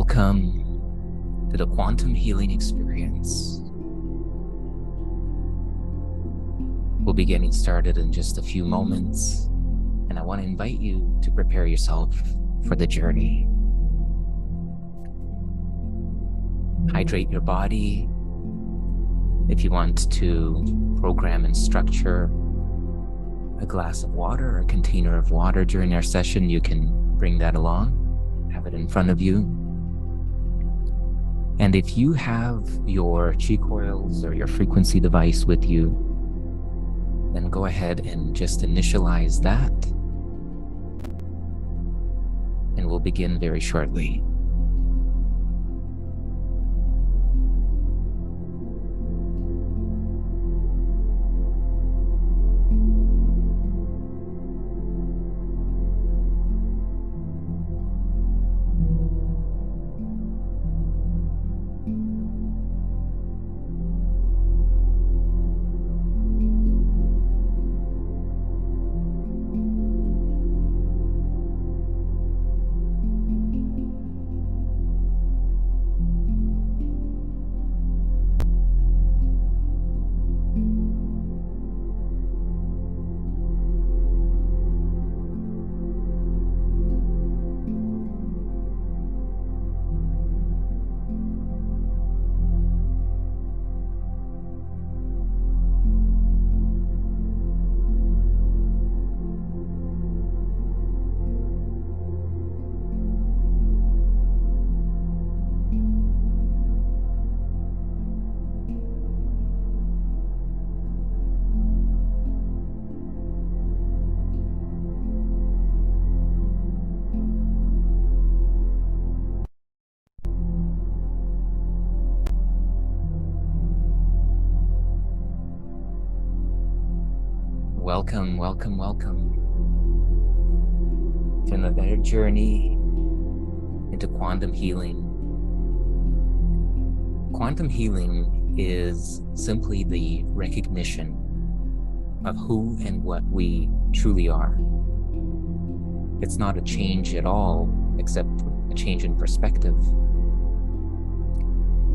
Welcome to the quantum healing experience. We'll be getting started in just a few moments, and I want to invite you to prepare yourself for the journey. Hydrate your body. If you want to program and structure a glass of water or a container of water during our session, you can bring that along, have it in front of you. And if you have your Qi coils or your frequency device with you, then go ahead and just initialize that. And we'll begin very shortly. Welcome to another journey into quantum healing. Quantum healing is simply the recognition of who and what we truly are. It's not a change at all, except a change in perspective.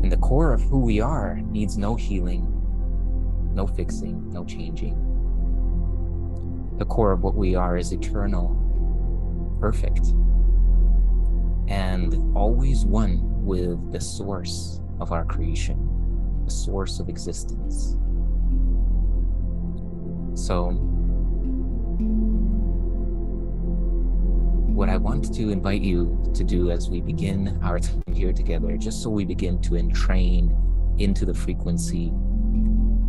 And the core of who we are needs no healing, no fixing, no changing. The core of what we are is eternal, perfect, and always one with the source of our creation, the source of existence. So, what I want to invite you to do as we begin our time here together, just so we begin to entrain into the frequency.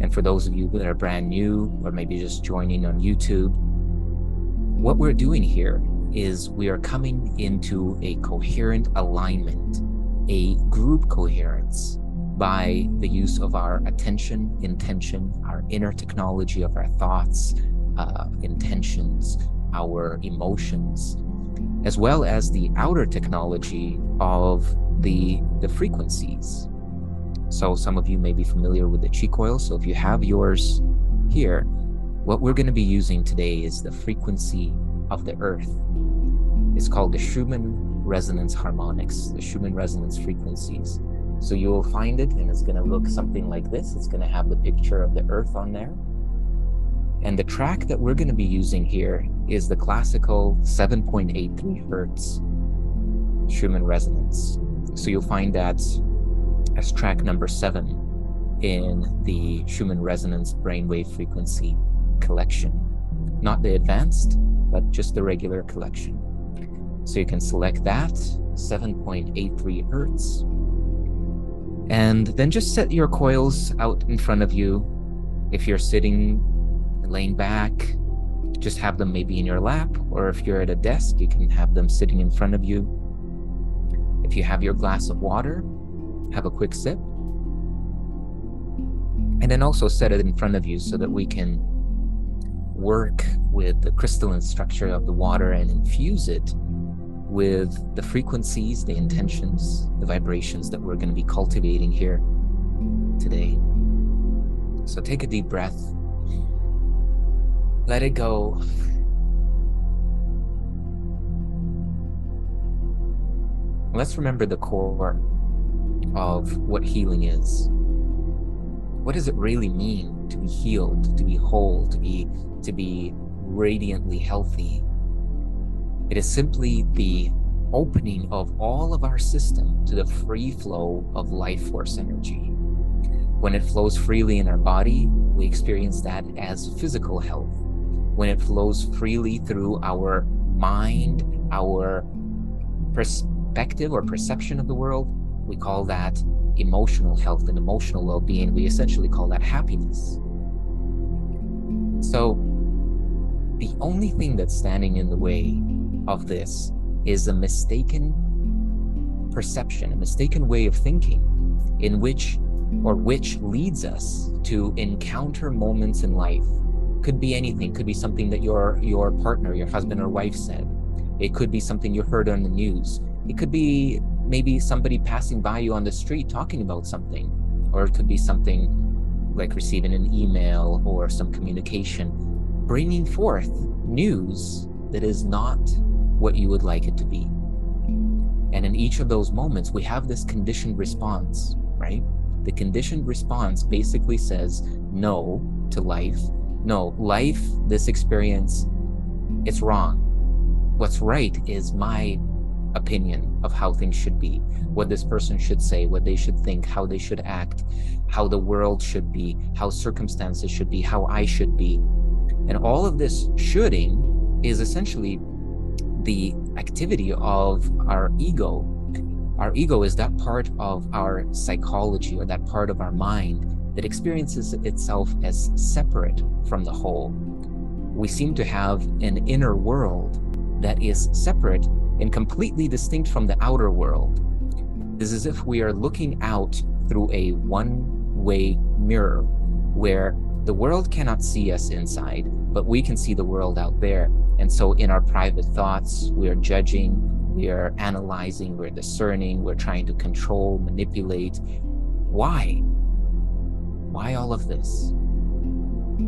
And for those of you that are brand new, or maybe just joining on YouTube, what we're doing here is we are coming into a coherent alignment, a group coherence, by the use of our attention, intention, our inner technology of our thoughts, intentions, our emotions, as well as the outer technology of the frequencies. So some of you may be familiar with the Qi Coil. So if you have yours here, what we're going to be using today is the frequency of the earth. It's called the Schumann resonance harmonics, the Schumann resonance frequencies. So you will find it, and it's going to look something like this. It's going to have the picture of the earth on there. And the track that we're going to be using here is the classical 7.83 hertz Schumann resonance. So you'll find that as track number 7 in the Schumann resonance brainwave frequency collection. Not the advanced, but just the regular collection. So you can select that, 7.83 hertz. And then just set your coils out in front of you. If you're sitting, laying back, just have them maybe in your lap, or if you're at a desk, you can have them sitting in front of you. If you have your glass of water, have a quick sip. And then also set it in front of you so that we can work with the crystalline structure of the water and infuse it with the frequencies, the intentions, the vibrations that we're going to be cultivating here today. So take a deep breath. Let it go. Let's remember the core of what healing is. What does it really mean to be healed, to be whole, to be radiantly healthy? It is simply the opening of all of our system to the free flow of life force energy. When it flows freely in our body, we experience that as physical health. When it flows freely through our mind, our perspective or perception of the world, we call that emotional health and emotional well-being. We essentially call that happiness. So the only thing that's standing in the way of this is a mistaken perception, a mistaken way of thinking, which leads us to encounter moments in life. Could be anything, could be something that your partner, your husband or wife said. It could be something you heard on the news. It could be maybe somebody passing by you on the street talking about something, or it could be something like receiving an email or some communication, bringing forth news that is not what you would like it to be. And in each of those moments, we have this conditioned response, right? The conditioned response basically says no to life. No, life, this experience, it's wrong. What's right is my opinion of how things should be, what this person should say, what they should think, how they should act, how the world should be, how circumstances should be, how I should be. And all of this shoulding is essentially the activity of our ego. Our ego is that part of our psychology, or that part of our mind that experiences itself as separate from the whole. We seem to have an inner world that is separate and completely distinct from the outer world. It's as if we are looking out through a one-way mirror where the world cannot see us inside, but we can see the world out there. And so in our private thoughts, we are judging, we are analyzing, we're discerning, we're trying to control, manipulate. Why? Why all of this?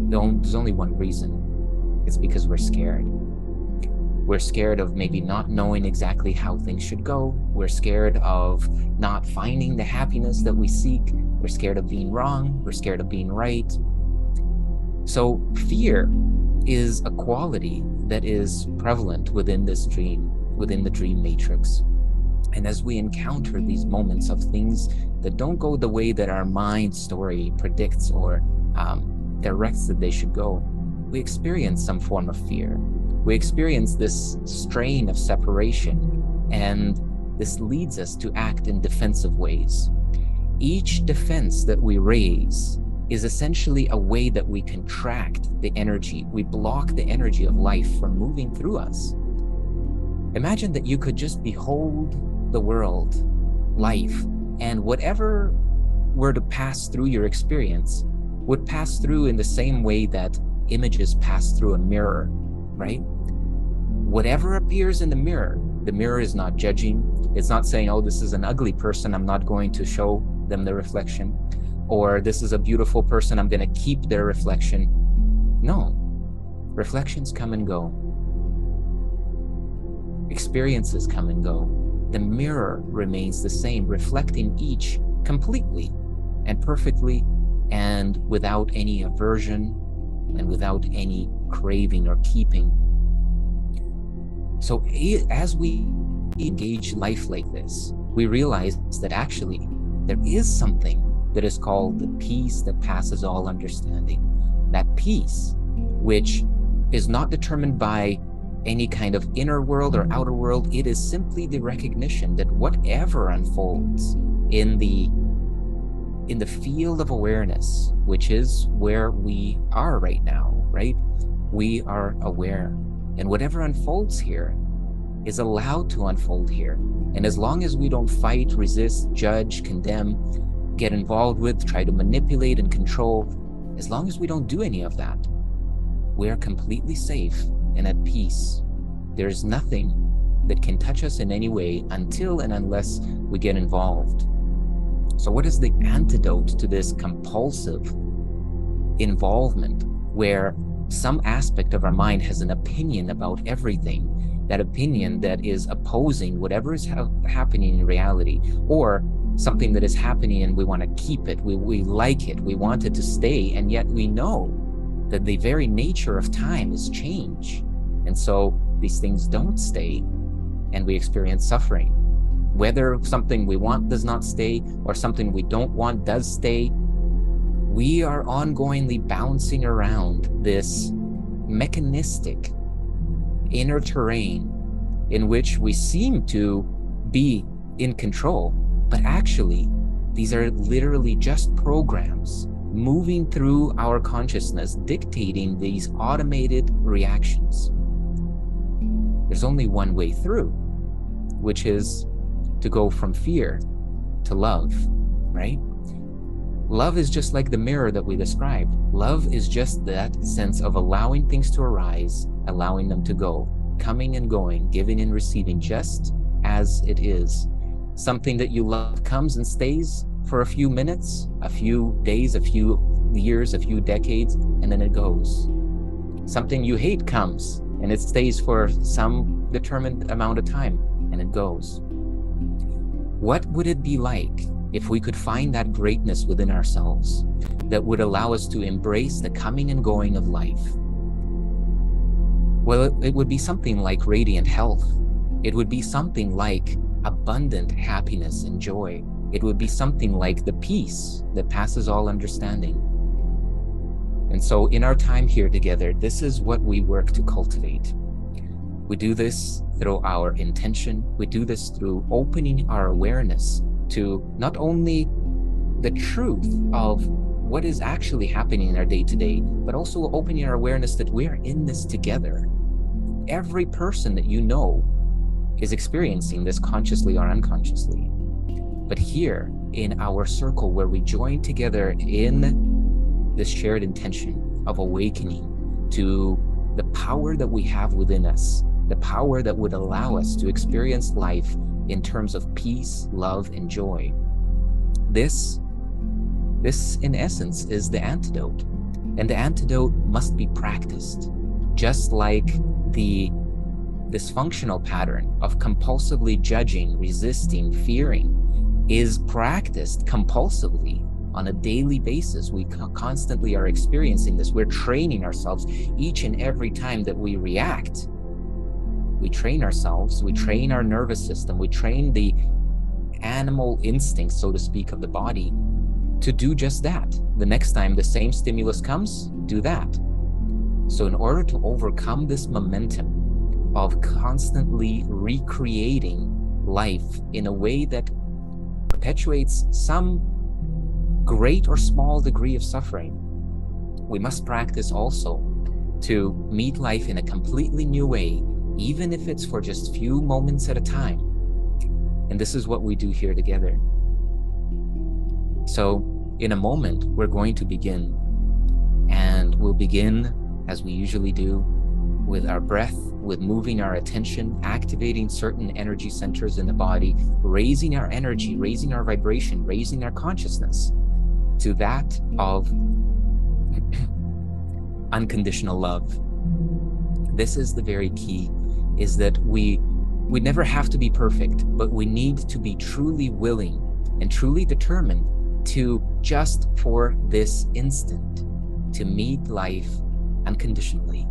There's only one reason. It's because we're scared. We're scared of maybe not knowing exactly how things should go. We're scared of not finding the happiness that we seek. We're scared of being wrong. We're scared of being right. So fear is a quality that is prevalent within this dream, within the dream matrix. And as we encounter these moments of things that don't go the way that our mind story predicts or directs that they should go, we experience some form of fear. We experience this strain of separation, and this leads us to act in defensive ways. Each defense that we raise is essentially a way that we contract the energy. We block the energy of life from moving through us. Imagine that you could just behold the world, life, and whatever were to pass through your experience would pass through in the same way that images pass through a mirror, right? Whatever appears in the mirror is not judging. It's not saying, oh, this is an ugly person, I'm not going to show them the reflection. Or this is a beautiful person, I'm going to keep their reflection. No, reflections come and go. Experiences come and go. The mirror remains the same, reflecting each completely and perfectly and without any aversion and without any craving or keeping. So as we engage life like this, we realize that actually there is something that is called the peace that passes all understanding. That peace, which is not determined by any kind of inner world or outer world, it is simply the recognition that whatever unfolds in the field of awareness, which is where we are right now, right? We are aware. And whatever unfolds here is allowed to unfold here. And as long as we don't fight, resist, judge, condemn, get involved with, try to manipulate and control, as long as we don't do any of that, we are completely safe and at peace. There's nothing that can touch us in any way until and unless we get involved. So what is the antidote to this compulsive involvement where some aspect of our mind has an opinion about everything that opinion that is opposing whatever is happening in reality, or something that is happening and we want to keep it, we like it, we want it to stay, and yet we know that the very nature of time is change. And so these things don't stay, and we experience suffering. Whether something we want does not stay or something we don't want does stay, we are ongoingly bouncing around this mechanistic inner terrain in which we seem to be in control, but actually these are literally just programs moving through our consciousness, dictating these automated reactions. There's only one way through, which is to go from fear to love, right? Love is just like the mirror that we described. Love is just that sense of allowing things to arise, allowing them to go, coming and going, giving and receiving, just as it is. Something that you love comes and stays for a few minutes, a few days, a few years, a few decades, and then it goes. Something you hate comes and it stays for some determined amount of time, and it goes. What would it be like if we could find that greatness within ourselves that would allow us to embrace the coming and going of life? Well, it would be something like radiant health. It would be something like abundant happiness and joy. It would be something like the peace that passes all understanding. And so in our time here together, this is what we work to cultivate. We do this through our intention. We do this through opening our awareness to not only the truth of what is actually happening in our day-to-day, but also opening our awareness that we are in this together. Every person that you know is experiencing this consciously or unconsciously. But here in our circle where we join together in this shared intention of awakening to the power that we have within us, the power that would allow us to experience life in terms of peace, love, and joy. This in essence is the antidote. And the antidote must be practiced, just like the dysfunctional pattern of compulsively judging, resisting, fearing is practiced compulsively on a daily basis. We constantly are experiencing this. We're training ourselves each and every time that we react. We train ourselves, we train our nervous system, we train the animal instincts, so to speak, of the body to do just that. The next time the same stimulus comes, do that. So in order to overcome this momentum of constantly recreating life in a way that perpetuates some great or small degree of suffering, we must practice also to meet life in a completely new way, even if it's for just few moments at a time. And this is what we do here together. So in a moment, we're going to begin, and we'll begin as we usually do with our breath, with moving our attention, activating certain energy centers in the body, raising our energy, raising our vibration, raising our consciousness to that of unconditional love. This is the very key, is that we never have to be perfect, but we need to be truly willing and truly determined to, just for this instant, to meet life unconditionally,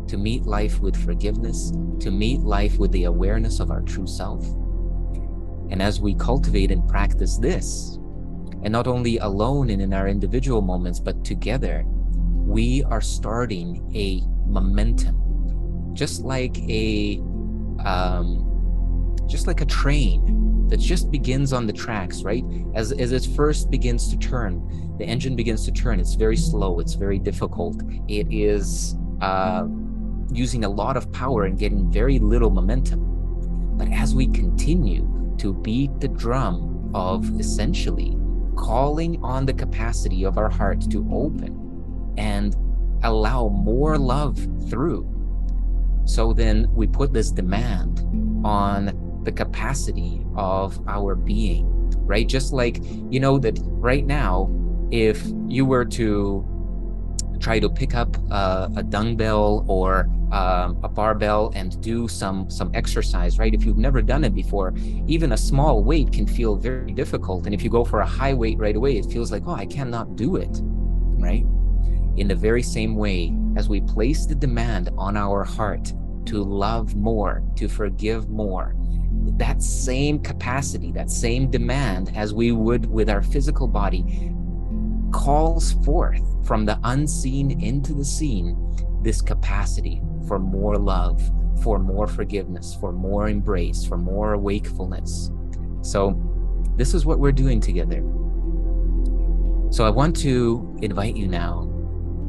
to meet life with forgiveness, to meet life with the awareness of our true self. And as we cultivate and practice this, and not only alone and in our individual moments, but together, we are starting a momentum, just like a train that just begins on the tracks, right? As it first begins to turn, the engine begins to turn. It's very slow. It's very difficult. It is using a lot of power and getting very little momentum. But as we continue to beat the drum of essentially calling on the capacity of our heart to open and allow more love through, so then we put this demand on the capacity of our being, right? Just like, you know, that right now, if you were to try to pick up a dumbbell or a barbell and do some exercise, right? If you've never done it before, even a small weight can feel very difficult. And if you go for a high weight right away, it feels like, oh, I cannot do it, right? In the very same way, as we place the demand on our heart to love more, to forgive more, that same capacity, that same demand as we would with our physical body calls forth from the unseen into the seen this capacity for more love, for more forgiveness, for more embrace, for more wakefulness. So this is what we're doing together. So I want to invite you now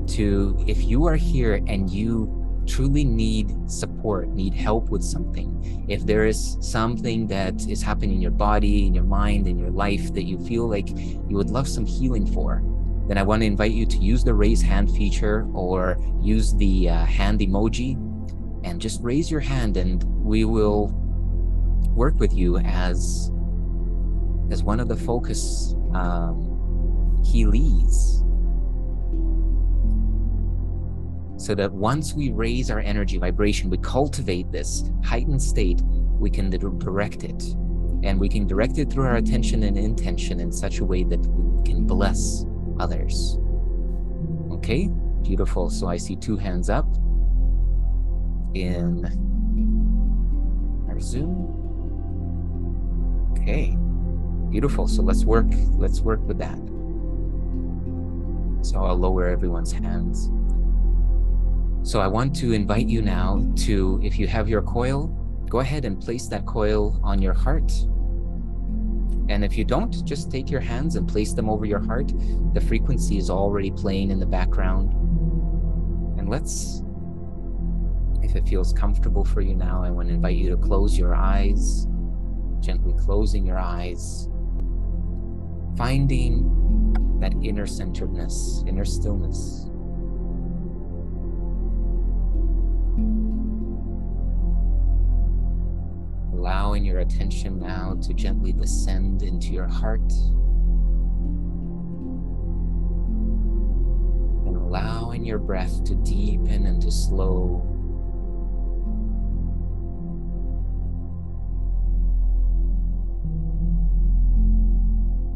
to, if you are here and you truly need support, need help with something, if there is something that is happening in your body, in your mind, in your life that you feel like you would love some healing for, then I want to invite you to use the raise hand feature or use the hand emoji and just raise your hand, and we will work with you as one of the focus healies, so that once we raise our energy vibration, we cultivate this heightened state, we can direct it. And we can direct it through our attention and intention in such a way that we can bless others. Okay, beautiful. So I see 2 hands up in our Zoom. Okay, beautiful. So let's work with that. So I'll lower everyone's hands. So I want to invite you now to, if you have your coil, go ahead and place that coil on your heart. And if you don't, just take your hands and place them over your heart. The frequency is already playing in the background. And let's, if it feels comfortable for you now, I want to invite you to close your eyes, gently closing your eyes, finding that inner centeredness, inner stillness. Allowing your attention now to gently descend into your heart, and allowing your breath to deepen and to slow.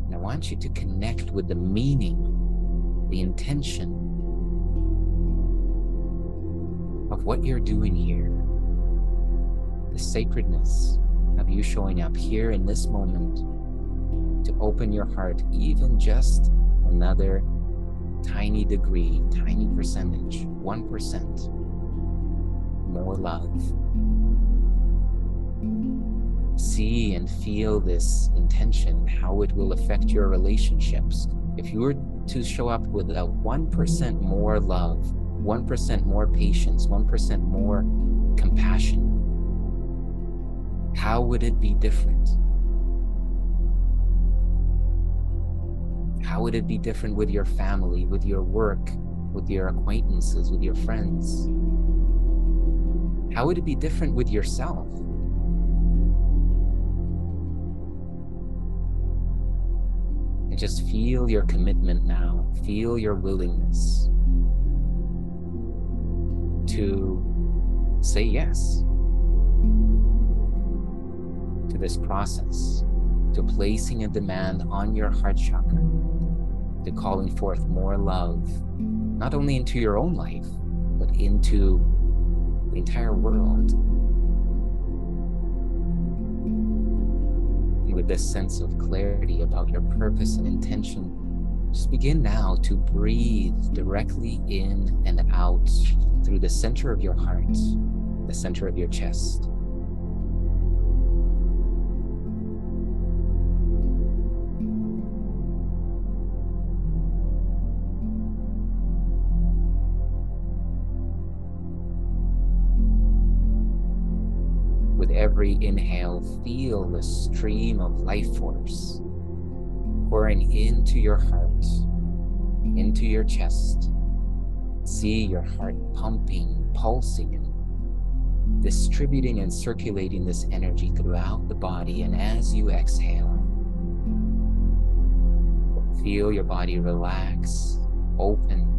And I want you to connect with the meaning, the intention of what you're doing here. The sacredness of you showing up here in this moment to open your heart even just another tiny degree, tiny percentage, 1% more love. See and feel this intention, how it will affect your relationships. If you were to show up with a 1% more love, 1% more patience, 1% more compassion, how would it be different? How would it be different with your family, with your work, with your acquaintances, with your friends? How would it be different with yourself? And just feel your commitment now, feel your willingness to say yes to this process, to placing a demand on your heart chakra, to calling forth more love, not only into your own life, but into the entire world. And with this sense of clarity about your purpose and intention, just begin now to breathe directly in and out through the center of your heart, the center of your chest. With every inhale, feel the stream of life force pouring into your heart, into your chest. See your heart pumping, pulsing, and distributing and circulating this energy throughout the body. And as you exhale, feel your body relax, open,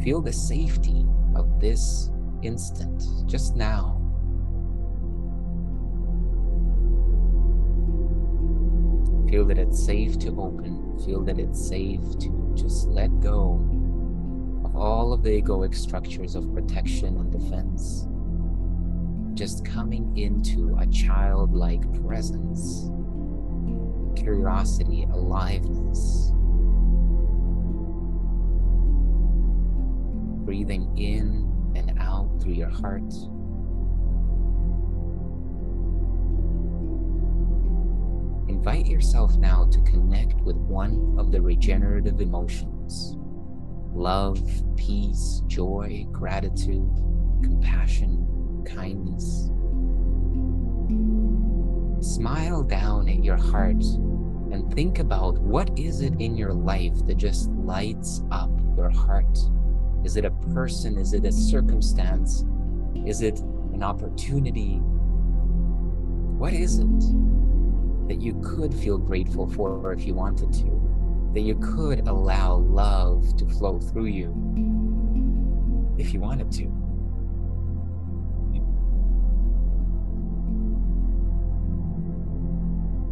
Feel the safety of this instant, just now. Feel that it's safe to open. Feel that it's safe to just let go of all of the egoic structures of protection and defense. Just coming into a childlike presence, curiosity, aliveness. Breathing in and out through your heart. Invite yourself now to connect with one of the regenerative emotions: love, peace, joy, gratitude, compassion, kindness. Smile down at your heart and think about what is it in your life that just lights up your heart. Is it a person? Is it a circumstance? Is it an opportunity? What is it that you could feel grateful for if you wanted to? That you could allow love to flow through you if you wanted to?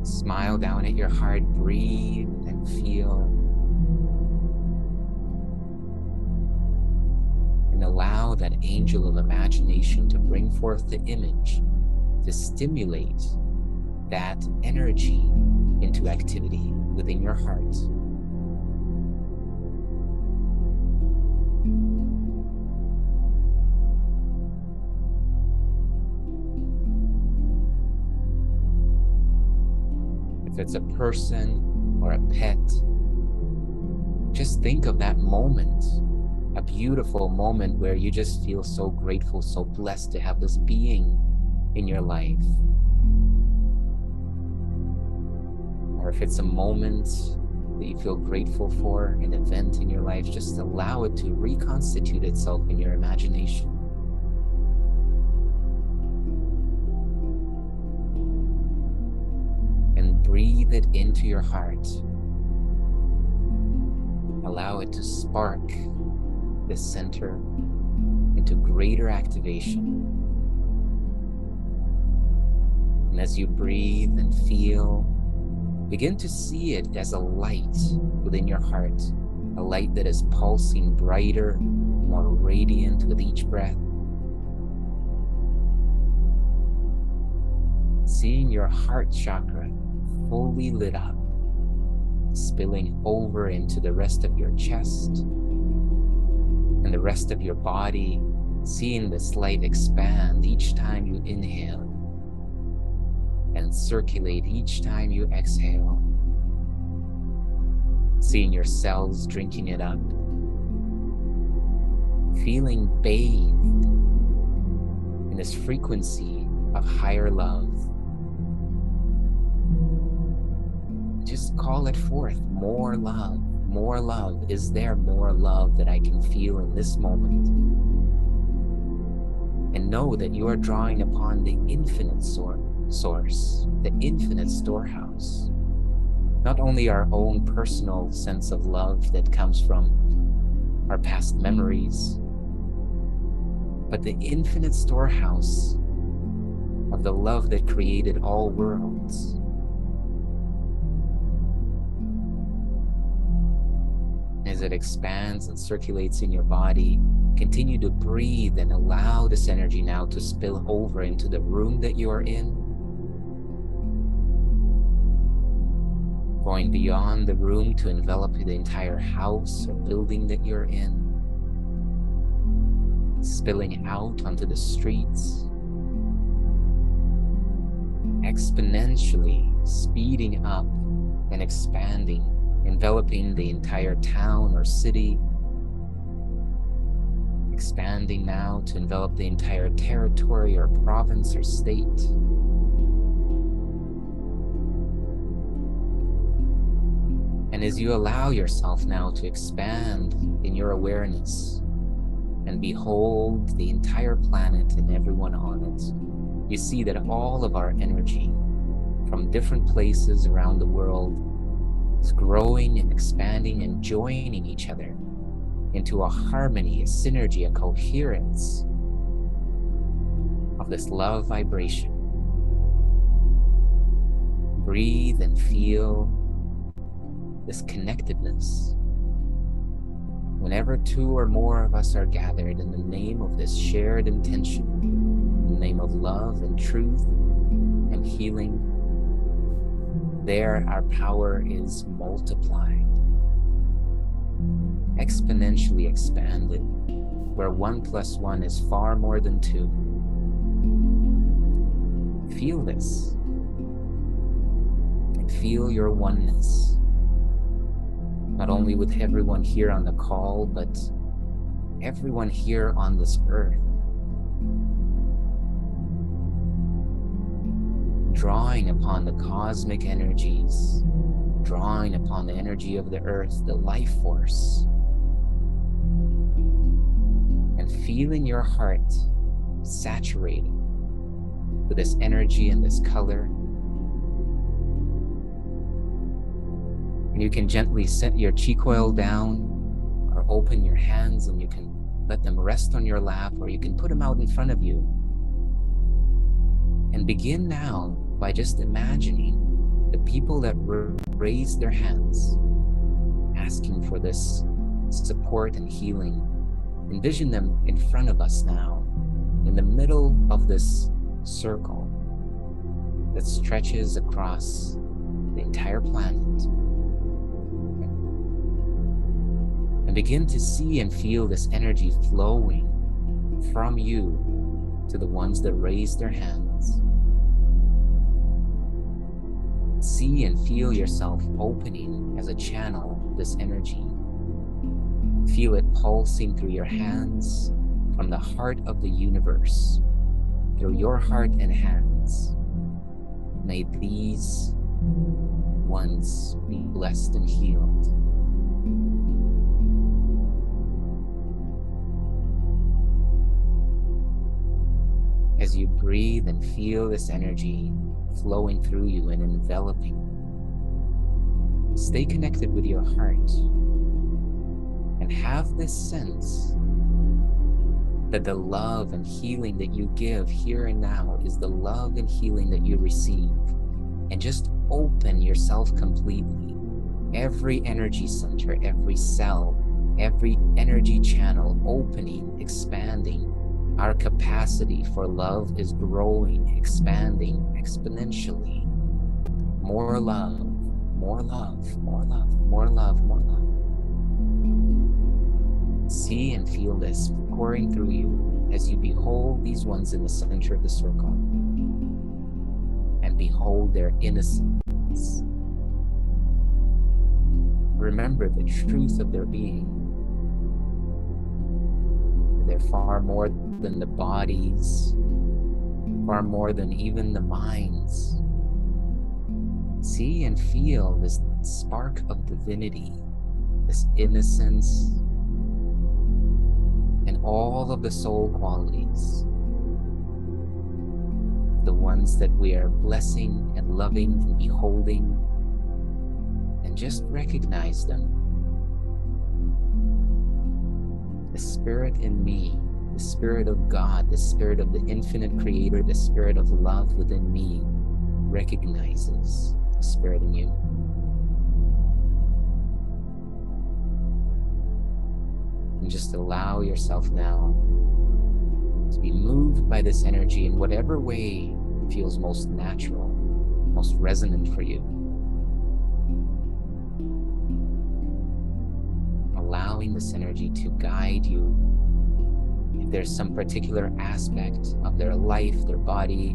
Smile down at your heart, breathe and feel. And allow that angel of imagination to bring forth the image, to stimulate that energy into activity within your heart. If it's a person or a pet, just think of that moment, a beautiful moment where you just feel so grateful, so blessed to have this being in your life. Or if it's a moment that you feel grateful for, an event in your life, just allow it to reconstitute itself in your imagination. And breathe it into your heart. Allow it to spark the center into greater activation. And as you breathe and feel, begin to see it as a light within your heart, a light that is pulsing brighter, more radiant with each breath. Seeing your heart chakra fully lit up, spilling over into the rest of your chest and the rest of your body, seeing this light expand each time you inhale and circulate each time you exhale. Seeing your cells drinking it up, feeling bathed in this frequency of higher love. Just call it forth, more love, more love. Is there more love that I can feel in this moment? And know that you are drawing upon the infinite source, the infinite storehouse. Not only our own personal sense of love that comes from our past memories, but the infinite storehouse of the love that created all worlds. As it expands and circulates in your body, continue to breathe and allow this energy now to spill over into the room that you are in, going beyond the room to envelop the entire house or building that you're in, spilling out onto the streets, exponentially speeding up and expanding, enveloping the entire town or city, expanding now to envelop the entire territory or province or state. And as you allow yourself now to expand in your awareness and behold the entire planet and everyone on it, you see that all of our energy from different places around the world is growing and expanding and joining each other into a harmony, a synergy, a coherence of this love vibration. Breathe and feel this connectedness. Whenever two or more of us are gathered in the name of this shared intention, in the name of love and truth and healing, there our power is multiplied, exponentially expanded, where 1 + 1 is far more than 2. Feel this and feel your oneness, not only with everyone here on the call, but everyone here on this earth. Drawing upon the cosmic energies, drawing upon the energy of the earth, the life force, and feeling your heart saturated with this energy and this color. And you can gently set your Qi Coil down or open your hands, and you can let them rest on your lap, or you can put them out in front of you. And begin now by just imagining the people that raised their hands, asking for this support and healing. Envision them in front of us now, in the middle of this circle that stretches across the entire planet. And begin to see and feel this energy flowing from you to the ones that raised their hands. See and feel yourself opening as a channel this energy. Feel it pulsing through your hands from the heart of the universe, through your heart and hands. May these ones be blessed and healed. As you breathe and feel this energy flowing through you and enveloping, stay connected with your heart and have this sense that the love and healing that you give here and now is the love and healing that you receive. And just open yourself completely. Every energy center, every cell, every energy channel opening, expanding. Our capacity for love is growing, expanding exponentially. More love, more love, more love, more love, more love. See and feel this pouring through you as you behold these ones in the center of the circle and behold their innocence. Remember the truth of their being. They're far more than the bodies, far more than even the minds. See and feel this spark of divinity, this innocence, and all of the soul qualities, the ones that we are blessing and loving and beholding, and just recognize them. The spirit in me, the spirit of God, the spirit of the infinite creator, the spirit of love within me recognizes the spirit in you. And just allow yourself now to be moved by this energy in whatever way feels most natural, most resonant for you. Allowing this energy to guide you. If there's some particular aspect of their life, their body,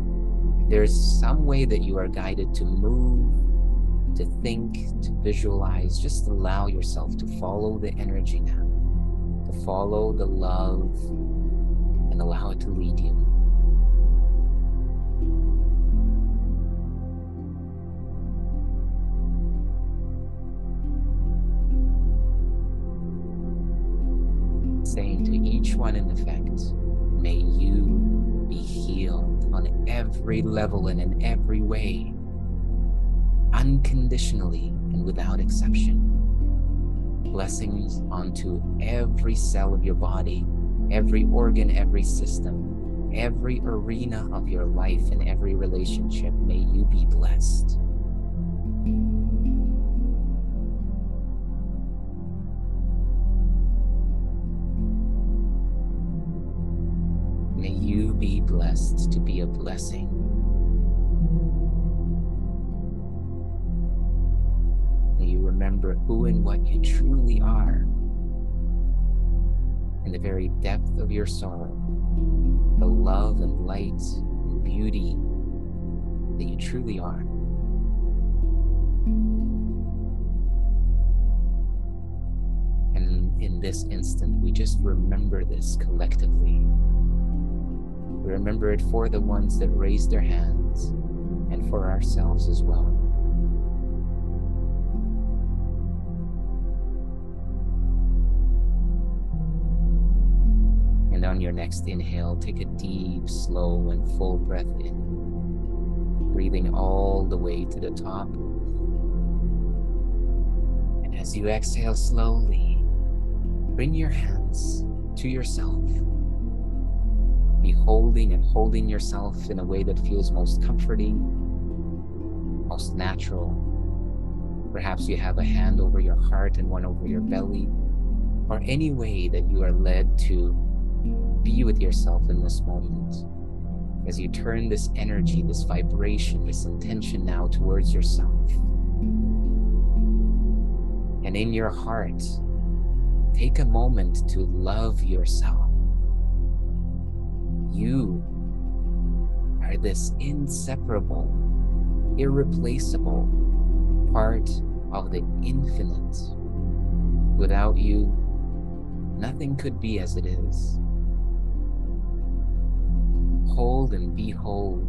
if there's some way that you are guided to move, to think, to visualize, just allow yourself to follow the energy now, to follow the love, and allow it to lead you. Saying to each one in effect, may you be healed on every level and in every way, unconditionally and without exception. Blessings onto every cell of your body, every organ, every system, every arena of your life, and every relationship. May you be blessed. May you be blessed to be a blessing. May you remember who and what you truly are in the very depth of your soul, the love and light and beauty that you truly are. And in this instant, we just remember this collectively. We remember it for the ones that raised their hands and for ourselves as well. And on your next inhale, take a deep, slow, and full breath in, breathing all the way to the top. And as you exhale slowly, bring your hands to yourself. Be holding and holding yourself in a way that feels most comforting, most natural. Perhaps you have a hand over your heart and one over your belly, or any way that you are led to be with yourself in this moment. As you turn this energy, this vibration, this intention now towards yourself. And in your heart, take a moment to love yourself. You are this inseparable, irreplaceable part of the infinite. Without you, nothing could be as it is. Hold and behold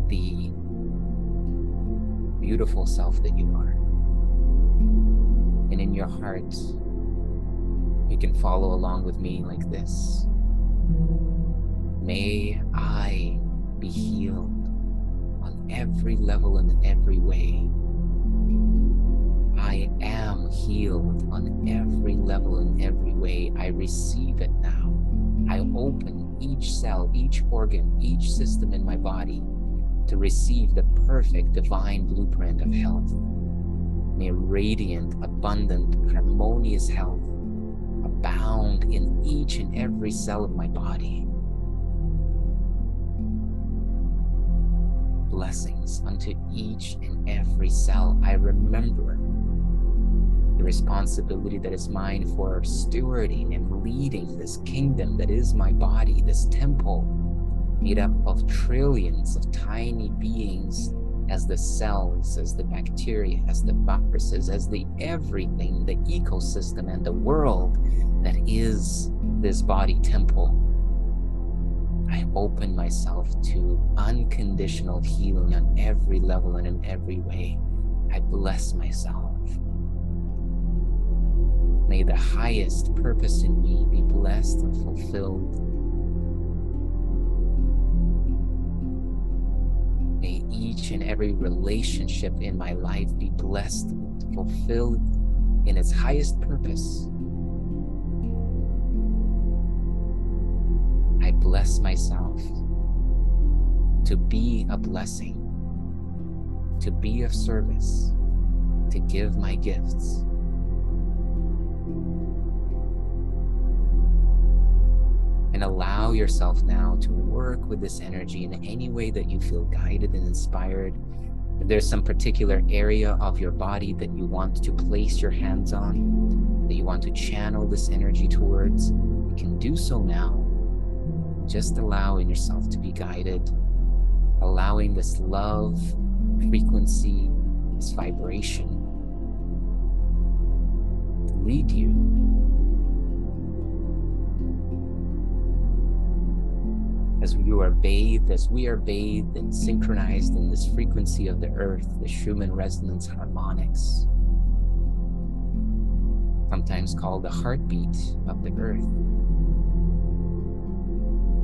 the beautiful self that you are. And in your heart, you can follow along with me like this. May I be healed on every level and every way. I am healed on every level and every way. I receive it now. I open each cell, each organ, each system in my body to receive the perfect divine blueprint of health. May radiant, abundant, harmonious health abound in each and every cell of my body. Blessings unto each and every cell. I remember the responsibility that is mine for stewarding and leading this kingdom that is my body, this temple made up of trillions of tiny beings, as the cells, as the bacteria, as the viruses, as the everything, the ecosystem and the world that is this body temple. I open myself to unconditional healing on every level and in every way. I bless myself. May the highest purpose in me be blessed and fulfilled. May each and every relationship in my life be blessed and fulfilled in its highest purpose. I bless myself to be a blessing, to be of service, to give my gifts. And allow yourself now to work with this energy in any way that you feel guided and inspired. If there's some particular area of your body that you want to place your hands on, that you want to channel this energy towards, you can do so now. Just allowing yourself to be guided, allowing this love, frequency, this vibration to lead you. As we are bathed and synchronized in this frequency of the earth, the Schumann resonance harmonics, sometimes called the heartbeat of the earth,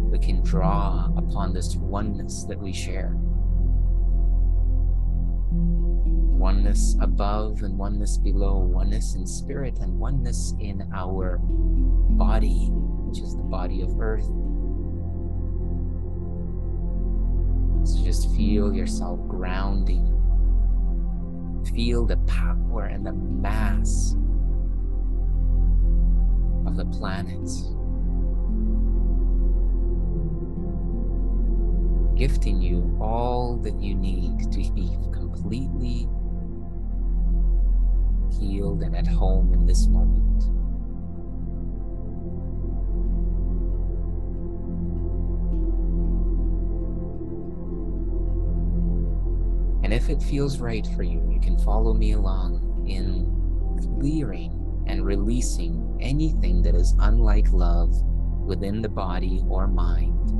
we can draw upon this oneness that we share. oneness above and oneness below, oneness in spirit and oneness in our body, which is the body of earth. So just feel yourself grounding. Feel the power and the mass of the planet, gifting you all that you need to be completely healed and at home in this moment. And if it feels right for you, you can follow me along in clearing and releasing anything that is unlike love within the body or mind,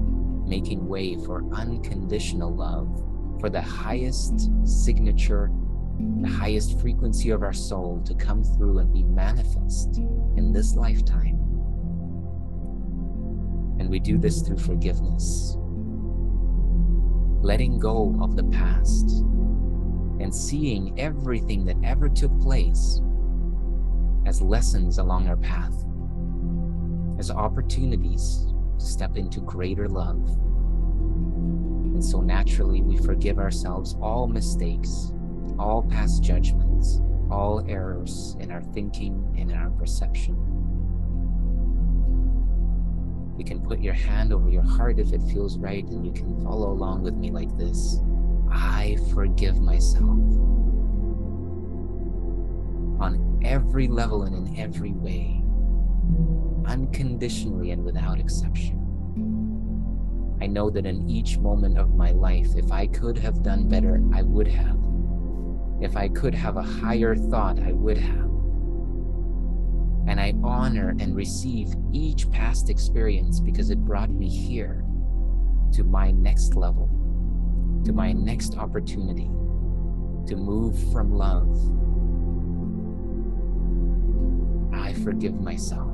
making way for unconditional love, for the highest signature, the highest frequency of our soul to come through and be manifest in this lifetime. And we do this through forgiveness, letting go of the past, and seeing everything that ever took place as lessons along our path, as opportunities to step into greater love. And so naturally, we forgive ourselves all mistakes, all past judgments, all errors in our thinking, in our perception. You can put your hand over your heart if it feels right, and you can follow along with me like this. I forgive myself on every level and in every way, unconditionally and without exception. I know that in each moment of my life, if I could have done better, I would have. If I could have a higher thought, I would have. And I honor and receive each past experience because it brought me here to my next level, to my next opportunity to move from love. I forgive myself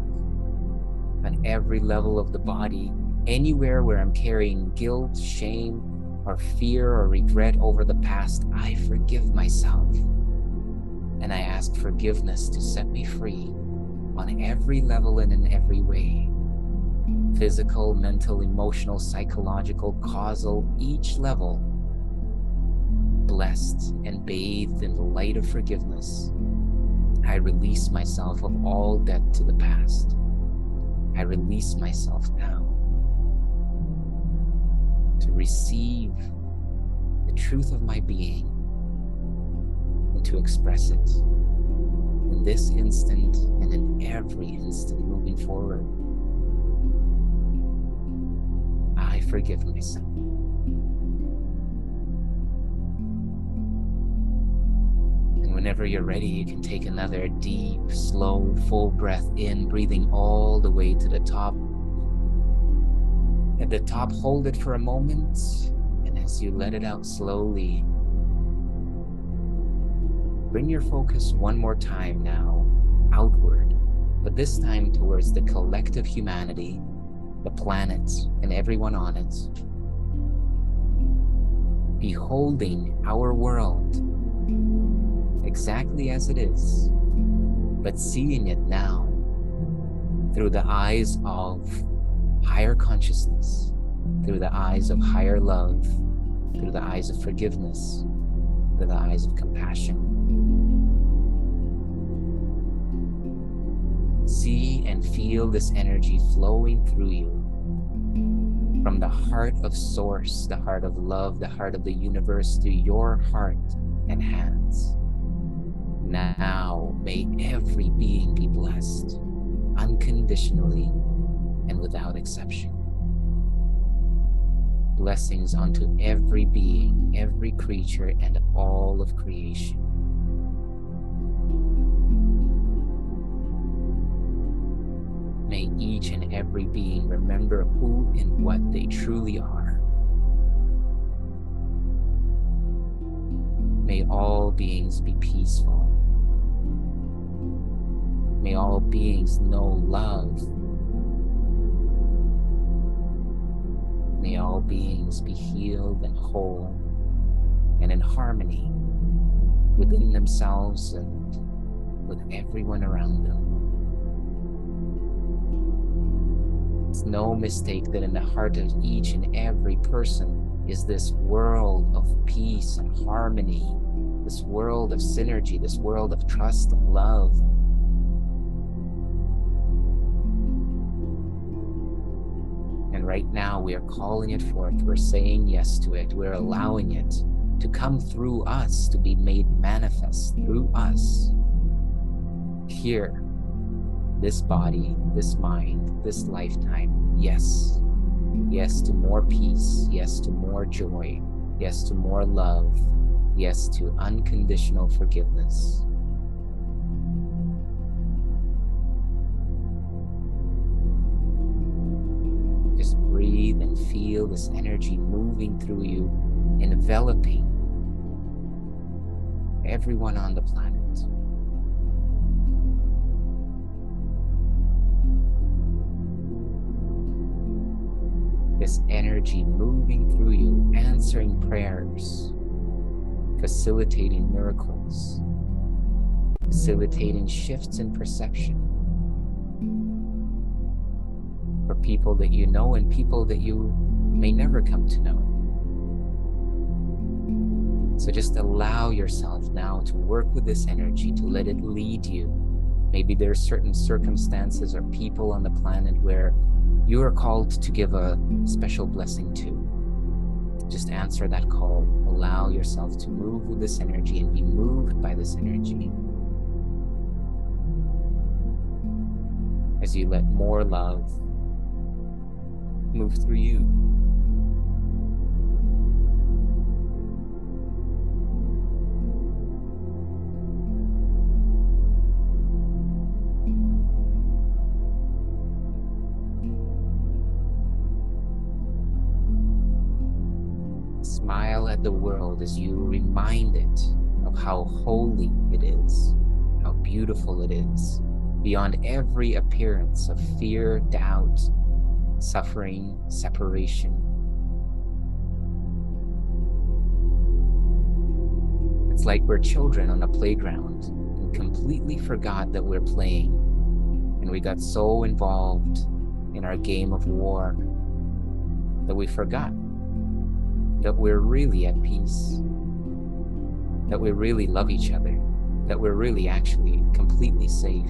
on every level of the body, anywhere where I'm carrying guilt, shame, or fear or regret over the past. I forgive myself. And I ask forgiveness to set me free on every level and in every way. Physical, mental, emotional, psychological, causal, each level, blessed and bathed in the light of forgiveness. I release myself of all debt to the past. I release myself now to receive the truth of my being and to express it in this instant and in every instant moving forward. I forgive myself. And whenever you're ready, you can take another deep, slow, full breath in, breathing all the way to the top. At the top, hold it for a moment, and as you let it out slowly, bring your focus one more time now outward, but this time towards the collective humanity, the planet, and everyone on it. Beholding our world exactly as it is, but seeing it now through the eyes of higher consciousness, through the eyes of higher love, through the eyes of forgiveness, through the eyes of compassion. See and feel this energy flowing through you from the heart of Source, the heart of love, the heart of the universe, to your heart and hands. Now, may every being be blessed, unconditionally and without exception. Blessings unto every being, every creature, and all of creation. May each and every being remember who and what they truly are. May all beings be peaceful. May all beings know love. May all beings be healed and whole and in harmony within themselves and with everyone around them. It's no mistake that in the heart of each and every person is this world of peace and harmony, this world of synergy, this world of trust and love. And right now we are calling it forth. We're saying yes to it. We're allowing it to come through us, to be made manifest through us. Here, this body, this mind, this lifetime. Yes. Yes to more peace. Yes to more joy. Yes to more love. Yes to unconditional forgiveness. Just breathe and feel this energy moving through you, enveloping everyone on the planet. This energy moving through you, answering prayers, facilitating miracles, facilitating shifts in perception for people that you know and people that you may never come to know. So just allow yourself now to work with this energy, to let it lead you. Maybe there are certain circumstances or people on the planet where you are called to give a special blessing to. Just answer that call. Allow yourself to move with this energy and be moved by this energy. As you let more love move through you. Smile at the world as you remind it of how holy it is, how beautiful it is, beyond every appearance of fear, doubt, suffering, separation. It's like we're children on a playground and completely forgot that we're playing, and we got so involved in our game of war that we forgot that we're really at peace, that we really love each other, that we're really actually completely safe.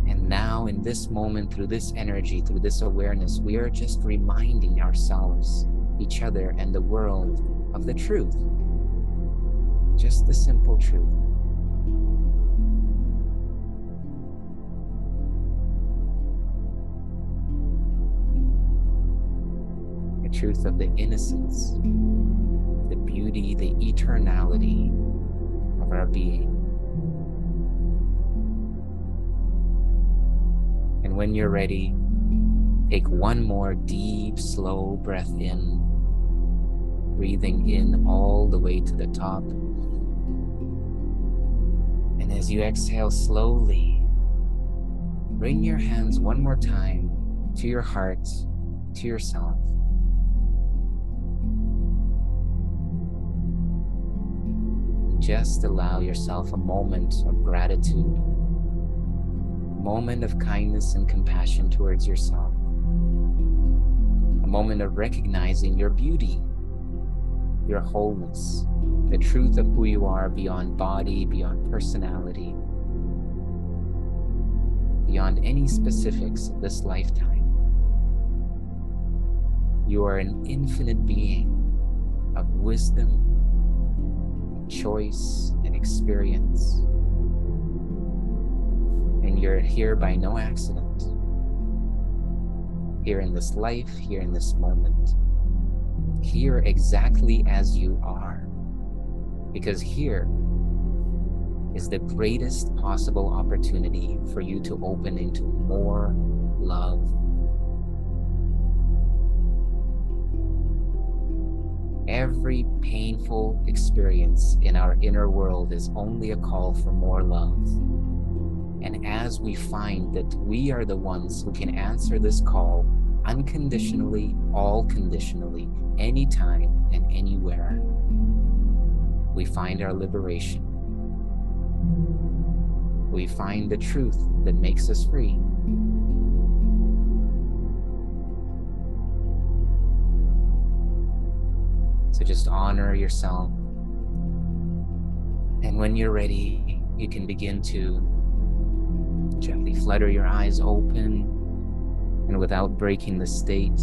And now in this moment, through this energy, through this awareness, we are just reminding ourselves, each other, and the world of the truth. Just the simple truth. The truth of the innocence, the beauty, the eternality of our being. And when you're ready, take one more deep, slow breath in, breathing in all the way to the top. And as you exhale slowly, bring your hands one more time to your heart, to yourself. Just allow yourself a moment of gratitude, a moment of kindness and compassion towards yourself, a moment of recognizing your beauty, your wholeness, the truth of who you are beyond body, beyond personality, beyond any specifics of this lifetime. You are an infinite being of wisdom, choice, and experience. And you're here by no accident. Here in this life, here in this moment. Here exactly as you are. Because here is the greatest possible opportunity for you to open into more love. Every painful experience in our inner world is only a call for more love. And as we find that we are the ones who can answer this call unconditionally, all conditionally, anytime and anywhere, we find our liberation. We find the truth that makes us free. So just honor yourself. And when you're ready, you can begin to gently flutter your eyes open, and without breaking the state,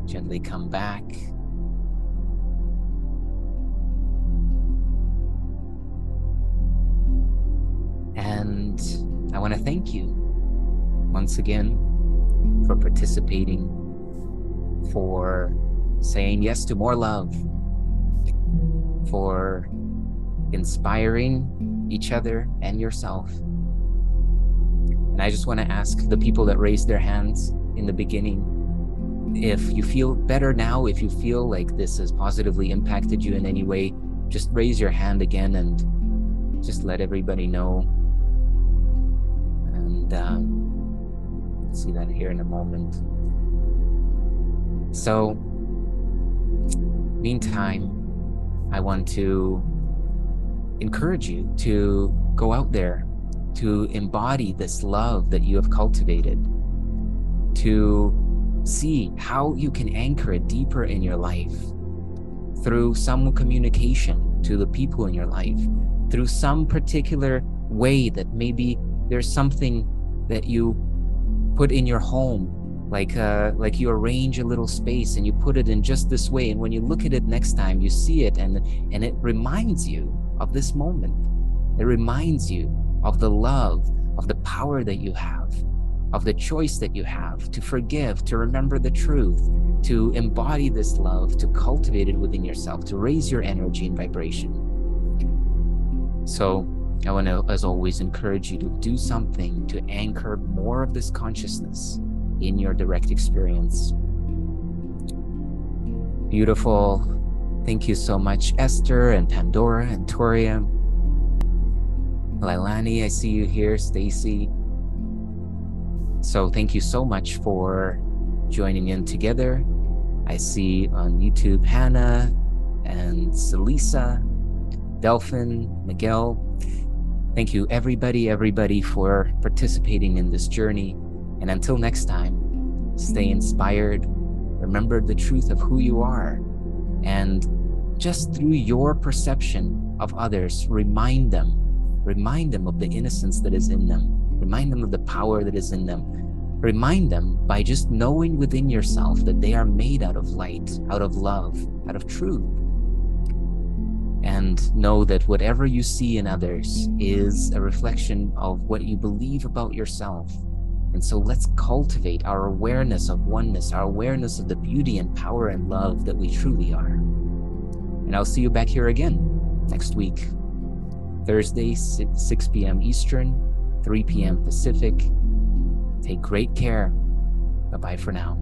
gently come back. And I want to thank you once again for participating, for saying yes to more love, for inspiring each other and yourself. And I just want to ask the people that raised their hands in the beginning, if you feel better now, if you feel like this has positively impacted you in any way, just raise your hand again and just let everybody know. And see that here in a moment. So, meantime, I want to encourage you to go out there, to embody this love that you have cultivated, to see how you can anchor it deeper in your life through some communication to the people in your life, through some particular way that maybe there's something that you put in your home, like you arrange a little space and you put it in just this way, and when you look at it next time, you see it and it reminds you of this moment. It reminds you of the love, of the power that you have, of the choice that you have to forgive, to remember the truth, to embody this love, to cultivate it within yourself, to raise your energy and vibration. So I want to, as always, encourage you to do something to anchor more of this consciousness in your direct experience. Beautiful. Thank you so much, Esther and Pandora and Toria. Lailani, I see you here. Stacy. So thank you so much for joining in together. I see on YouTube Hannah and Celisa, Delphin, Miguel. Thank you everybody for participating in this journey. And until next time, stay inspired. Remember the truth of who you are. And just through your perception of others, remind them of the innocence that is in them. Remind them of the power that is in them. Remind them by just knowing within yourself that they are made out of light, out of love, out of truth. And know that whatever you see in others is a reflection of what you believe about yourself. And so let's cultivate our awareness of oneness, our awareness of the beauty and power and love that we truly are. And I'll see you back here again next week, Thursday, 6 p.m. Eastern, 3 p.m. Pacific. Take great care. Bye-bye for now.